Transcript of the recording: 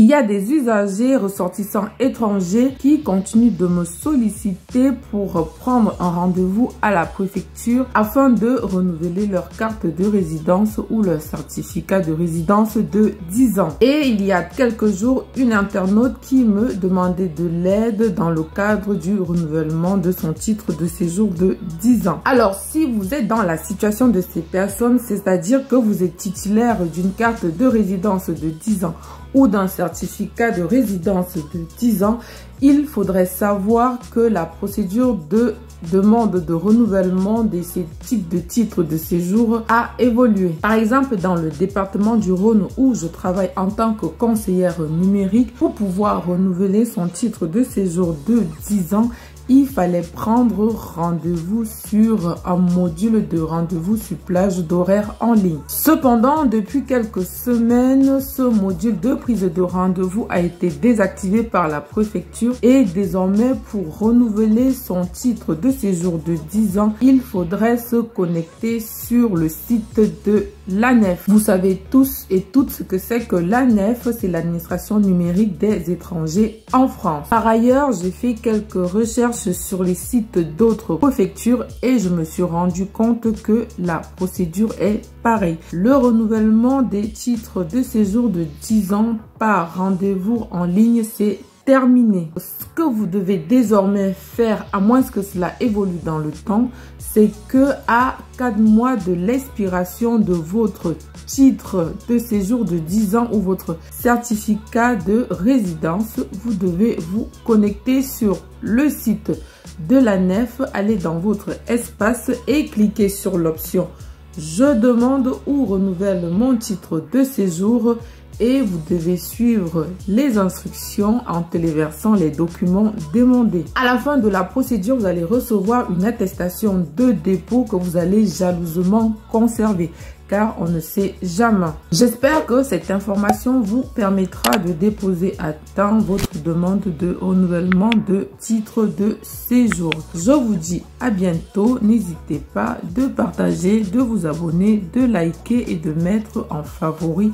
Il y a des usagers ressortissants étrangers qui continuent de me solliciter pour prendre un rendez-vous à la préfecture afin de renouveler leur carte de résidence ou leur certificat de résidence de 10 ans. Et il y a quelques jours, une internaute qui me demandait de l'aide dans le cadre du renouvellement de son titre de séjour de 10 ans. Alors, si vous êtes dans la situation de ces personnes, c'est-à-dire que vous êtes titulaire d'une carte de résidence de 10 ans ou d'un certificat de résidence de 10 ans, il faudrait savoir que la procédure de demande de renouvellement de ces types de titres de séjour a évolué. Par exemple, dans le département du Rhône où je travaille en tant que conseillère numérique, pour pouvoir renouveler son titre de séjour de 10 ans, il fallait prendre rendez-vous sur un module de rendez-vous sur plage d'horaire en ligne. Cependant, depuis quelques semaines, ce module de prise de rendez-vous a été désactivé par la préfecture et désormais, pour renouveler son titre de séjour de 10 ans, il faudrait se connecter sur le site de l'ANEF. Vous savez tous et toutes ce que c'est que l'ANEF, c'est l'administration numérique des étrangers en France. Par ailleurs, j'ai fait quelques recherches sur les sites d'autres préfectures et je me suis rendu compte que la procédure est pareille. Le renouvellement des titres de séjour de 10 ans par rendez-vous en ligne, c'est terminé. Ce que vous devez désormais faire, à moins que cela évolue dans le temps, c'est que à 4 mois de l'expiration de votre titre de séjour de 10 ans ou votre certificat de résidence, vous devez vous connecter sur le site de l'ANEF, aller dans votre espace et cliquer sur l'option « Je demande ou renouvelle mon titre de séjour » et vous devez suivre les instructions en téléversant les documents demandés. À la fin de la procédure, vous allez recevoir une attestation de dépôt que vous allez jalousement conserver, car on ne sait jamais. J'espère que cette information vous permettra de déposer à temps votre demande de renouvellement de titre de séjour. Je vous dis à bientôt. N'hésitez pas de partager, de vous abonner, de liker et de mettre en favori